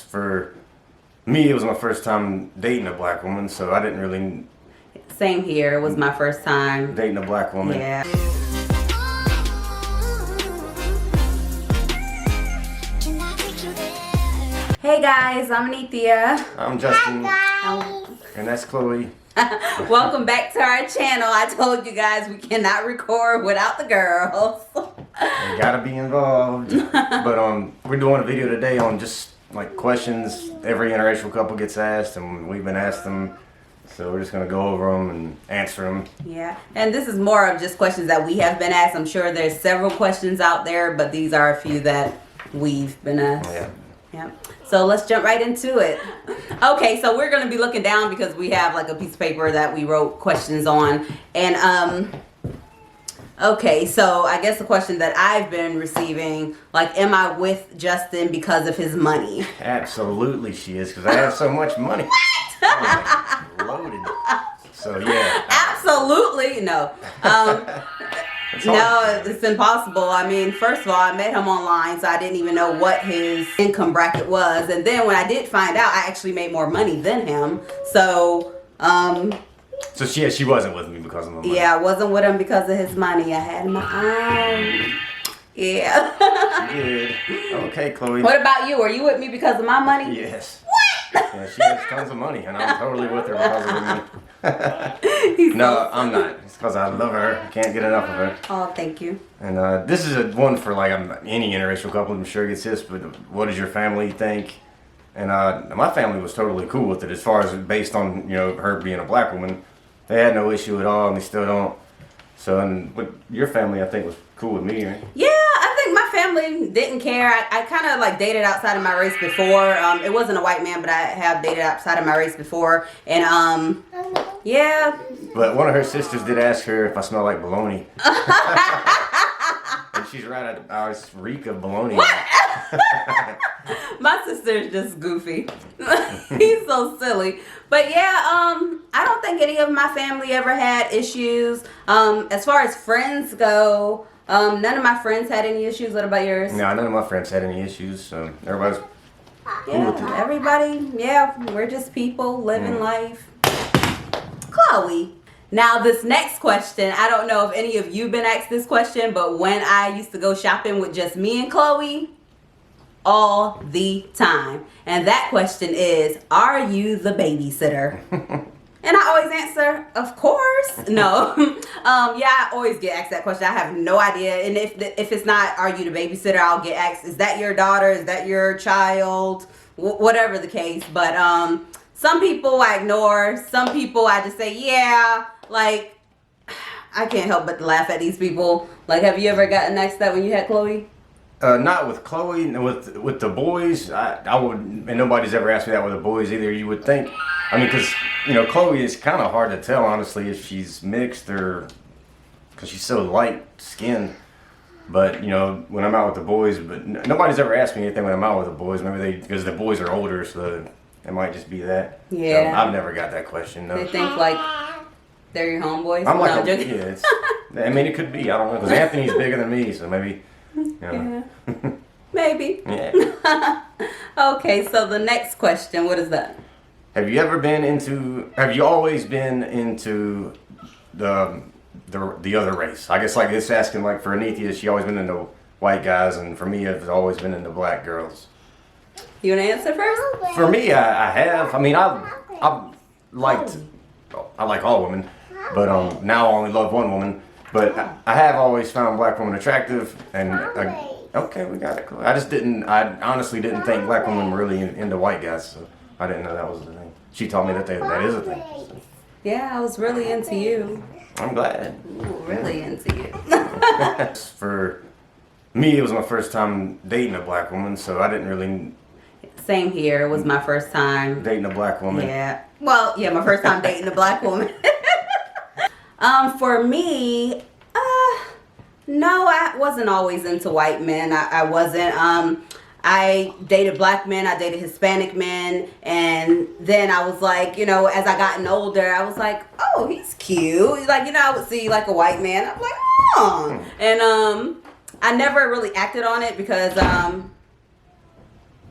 For me, it was my first time dating a black woman, so I didn't really... Same here. It was my first time dating a black woman. Yeah. Hey guys, I'm Nithya. I'm Justin. Hi, And that's Chloe. Welcome back to our channel. I told you guys we cannot record without the girls. You gotta be involved. But we're doing a video today on just like questions every interracial couple gets asked, and we've been asked them. So we're just gonna go over them and answer them. Yeah, and this is more of just questions that we have been asked. I'm sure there's several questions out there, but these are a few that we've been asked. Yeah. So let's jump right into it. Okay, so we're gonna be looking down because we have like a piece of paper that we wrote questions on. And okay, so I guess the question that I've been receiving, like, am I with Justin because of his money? Absolutely she is, because I have so much money. Oh, loaded. So yeah. Absolutely no. No, it's impossible. I mean, first of all, I met him online, so I didn't even know what his income bracket was. And then when I did find out, I actually made more money than him. So, So she wasn't with me because of my money. yeah, I wasn't with him because of his money. I had my own. Yeah. She did. Okay, Chloe. What about you? Are you with me because of my money? Yes. What? Yeah, she has tons of money, and I'm totally with her because of her money. No, I'm not. It's because I love her. I can't get enough of her. Oh, thank you. And this is a one for like any interracial couple. I'm sure gets this, but what does your family think? And my family was totally cool with it as far as based on, you know, her being a black woman. They had no issue at all, and they still don't. So, but your family, I think, was cool with me, right? Yeah, I think my family didn't care. I kind of like dated outside of my race before. It wasn't a white man, but I have dated outside of my race before. And yeah. But one of her sisters did ask her if I smell like bologna. And she's right. I always reek of bologna. What? My sister's just goofy. He's so silly. But yeah, I don't think any of my family ever had issues. As far as friends go, none of my friends had any issues. What about yours? No, none of my friends had any issues. So everybody's cool with it. Everybody, yeah, we're just people living life. Chloe. Now this next question, I don't know if any of you been asked this question, but when I used to go shopping with just me and Chloe, all the time. And that question is, are you the babysitter? And I always answer, of course. No. Yeah, I always get asked that question. I have no idea. And if it's not, are you the babysitter, I'll get asked, is that your daughter? Is that your child? Whatever the case. But some people I ignore. Some people I just say, yeah. Like, I can't help but to laugh at these people. Like, have you ever gotten asked that when you had Chloe? Not with Chloe. With the boys, I would, and nobody's ever asked me that with the boys either. You would think, I mean, because, you know, Chloe is kind of hard to tell, honestly, if she's mixed or, because she's so light skinned. But, you know, when I'm out with the boys, but nobody's ever asked me anything when I'm out with the boys. Maybe because the boys are older, so it might just be that. Yeah. So I've never got that question, no. They think, like, they're your homeboys? I'm like, No, I'm joking. yeah, I mean, it could be. I don't know, because Anthony's bigger than me, so maybe, you know. Yeah. Maybe. Yeah. Okay, so the next question, what is that? Have you always been into the other race? I guess like it's asking like for Anithia, she always been into white guys, and for me, I've always been into black girls. You want to answer first? For me, I have. I mean, I like all women, but now I only love one woman. But I have always found black women attractive, and okay, we got it. I honestly didn't think black women were really into white guys, so I didn't know that was the thing. She told me that is a thing. So. Yeah, I was really into you. I'm glad. Ooh, really into you. For me, it was my first time dating a black woman, so I didn't really... Same here. It was my first time. Dating a black woman. Yeah. Well, yeah, my first time dating a black woman. For me, no, I wasn't always into white men. I wasn't. I dated black men, I dated Hispanic men, and then I was like, you know, as I gotten older, I was like, oh, he's cute. Like, you know, I would see like a white man, I'm like, oh. And I never really acted on it because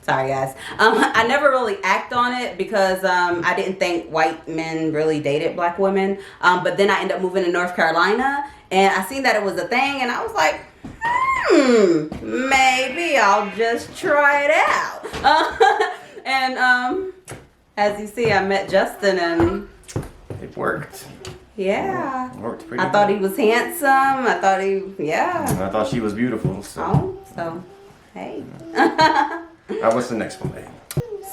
Sorry, guys. I never really act on it because I didn't think white men really dated black women. But then I ended up moving to North Carolina, and I seen that it was a thing, and I was like, maybe I'll just try it out. And as you see, I met Justin, and it worked. Yeah. It worked pretty I thought good. he was handsome. I thought And I thought she was beautiful. So, hey. What's the next one, babe?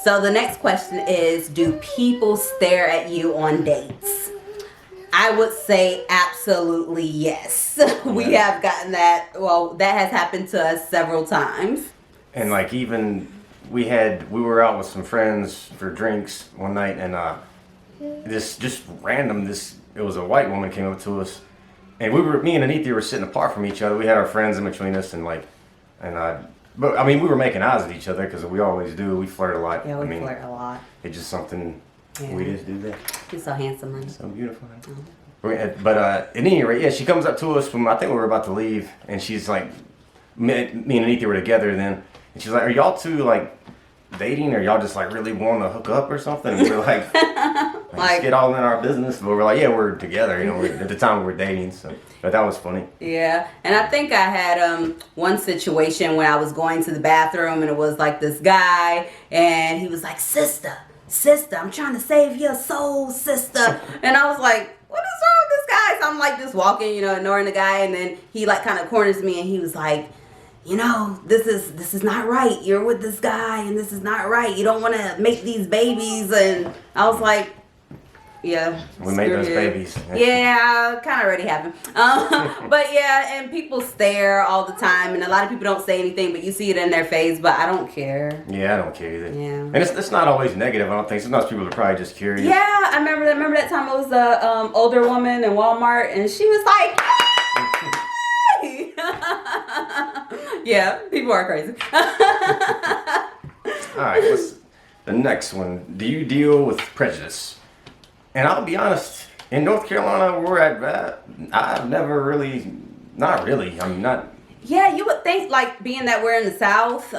So the next question is, do people stare at you on dates? I would say absolutely yes. We have gotten that. Well, that has happened to us several times. And like even we were out with some friends for drinks one night, and this just random it was a white woman came up to us, and me and Anithia were sitting apart from each other. We had our friends in between us, but I mean we were making eyes at each other because we always do. We flirt a lot. Yeah, we flirt a lot. It's just something we just do that. He's so handsome, man. So beautiful. But at any rate, yeah, she comes up to us when I think we were about to leave, and she's like, me and Anithia were together then, and she's like, "Are y'all two like dating, or y'all just like really want to hook up or something?" And we're like, let's get all in our business. But we're like, yeah, we're together. You know, at the time we were dating. So, but that was funny. Yeah, and I think I had one situation when I was going to the bathroom, and it was like this guy, and he was like, sister, I'm trying to save your soul, sister. And I was like, what is wrong with this guy? So I'm like just walking, ignoring the guy, and then he like kind of corners me, and he was like, this is not right. You're with this guy, and this is not right. You don't want to make these babies. And I was like, yeah. We made those babies. Yeah, kind of already happened. But yeah, and people stare all the time, and a lot of people don't say anything, but you see it in their face. But I don't care. Yeah, I don't care either. Yeah. And it's not always negative. I don't think. Sometimes people are probably just curious. Yeah, I remember that time it was a older woman in Walmart, and she was like, hey! Yeah, people are crazy. All right, what's the next one? Do you deal with prejudice? And I'll be honest, in North Carolina, where we're at, I've never really, not really. I'm not. Yeah, you would think, like, being that we're in the South,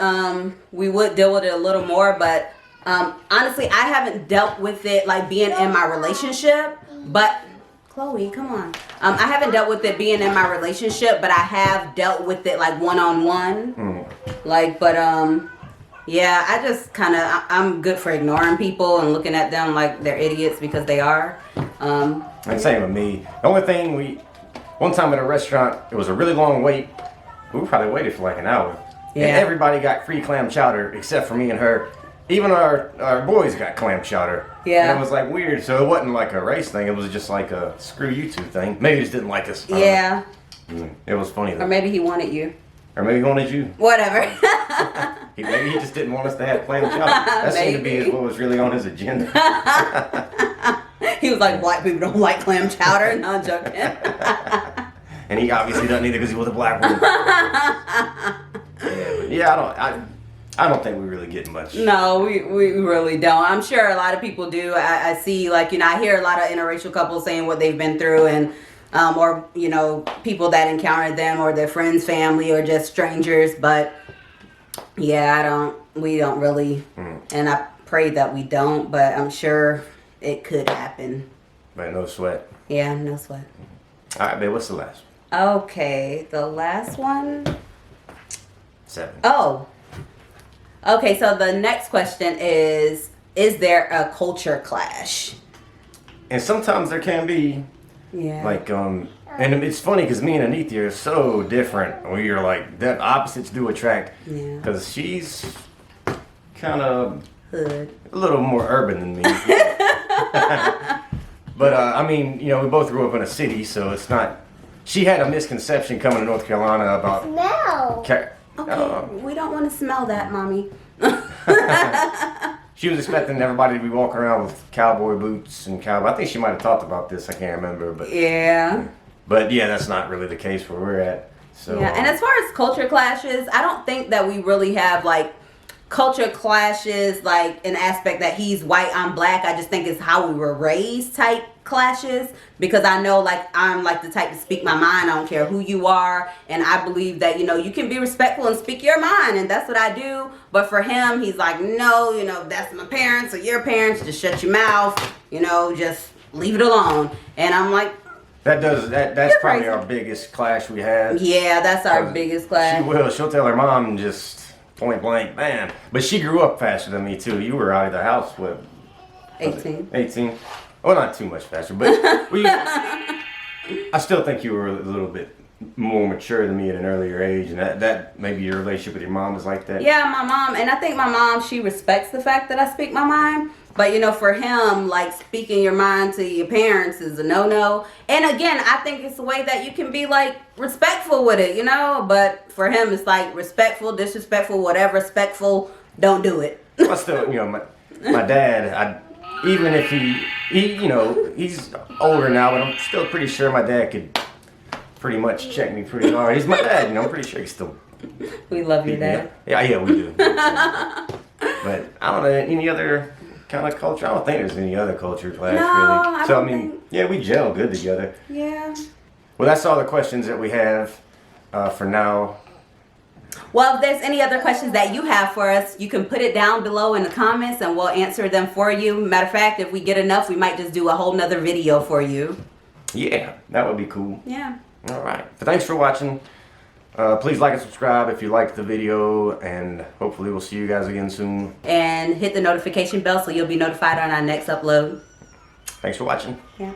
we would deal with it a little more. But honestly, I haven't dealt with it, like, being in my relationship. But, Chloe, come on. I haven't dealt with it being in my relationship, but I have dealt with it, like, one-on-one. Like, but, yeah, I just I'm good for ignoring people and looking at them like they're idiots because they are. And same with me. The only thing one time at a restaurant, it was a really long wait. We probably waited for like an hour. Yeah. And everybody got free clam chowder except for me and her. Even our boys got clam chowder. Yeah. And it was like weird. So it wasn't like a race thing. It was just like a screw you two thing. Maybe he just didn't like us. Yeah. It was funny though. Or maybe he wanted you. Or maybe he wanted you. Whatever. Maybe he just didn't want us to have clam chowder. That seemed to be what was really on his agenda. He was like, black people don't like clam chowder. No, I'm joking. And he obviously doesn't either because he was a black woman. I don't think we really get much. No, we really don't. I'm sure a lot of people do. I see, like, I hear a lot of interracial couples saying what they've been through, and or people that encountered them, or their friends, family, or just strangers. But yeah, we don't really, and I pray that we don't, but I'm sure it could happen. But no sweat. Yeah, no sweat. All right, babe, what's the last one? Okay, the last one. 7. Oh. Okay, so the next question is there a culture clash? And sometimes there can be. Yeah. Like, and it's funny because me and Anithia are so different. We are like, that opposites do attract. Yeah. Because she's kind of Hood. a little more urban than me. But, I mean, we both grew up in a city, so it's not. She had a misconception coming to North Carolina about. Smell. Okay, we don't want to smell that, Mommy. She was expecting everybody to be walking around with cowboy boots and cowboy. I think she might have talked about this. I can't remember, but yeah. But yeah, that's not really the case where we're at. So yeah, and as far as culture clashes, I don't think that we really have like culture clashes, like an aspect that he's white, I'm black. I just think it's how we were raised type clashes, because I know like I'm like the type to speak my mind. I don't care who you are, and I believe that, you know, you can be respectful and speak your mind, and that's what I do. But for him, he's like, no, you know, that's my parents or your parents, just shut your mouth, you know, just leave it alone. And I'm like, that's You're probably crazy. our biggest clash we had. yeah, that's our biggest clash. She'll tell her mom just point blank, bam. But she grew up faster than me too. You were out of the house with 18. 18. Well, not too much faster, but I still think you were a little bit more mature than me at an earlier age, and that maybe your relationship with your mom is like that. Yeah, my mom, and I think my mom, she respects the fact that I speak my mind. But, you know, for him, like, speaking your mind to your parents is a no-no. And again, I think it's a way that you can be, like, respectful with it, you know? But for him, it's like respectful, disrespectful, whatever, respectful, don't do it. I still, you know, my dad, even if he, you know, he's older now, but I'm still pretty sure my dad could pretty much check me pretty hard. He's my dad, you know, I'm pretty sure he still... We love your dad. Yeah, we do. But I don't know, any other kind of culture? I don't think there's any other culture clash, No, really. I So, don't I mean, think- yeah, we gel good together. Yeah. Well, that's all the questions that we have for now. Well, if there's any other questions that you have for us, you can put it down below in the comments and we'll answer them for you. Matter of fact, if we get enough, we might just do a whole nother video for you. Yeah, that would be cool. Yeah. All right. But thanks for watching. Please like and subscribe if you liked the video, and hopefully we'll see you guys again soon. And hit the notification bell so you'll be notified on our next upload. Thanks for watching. Yeah.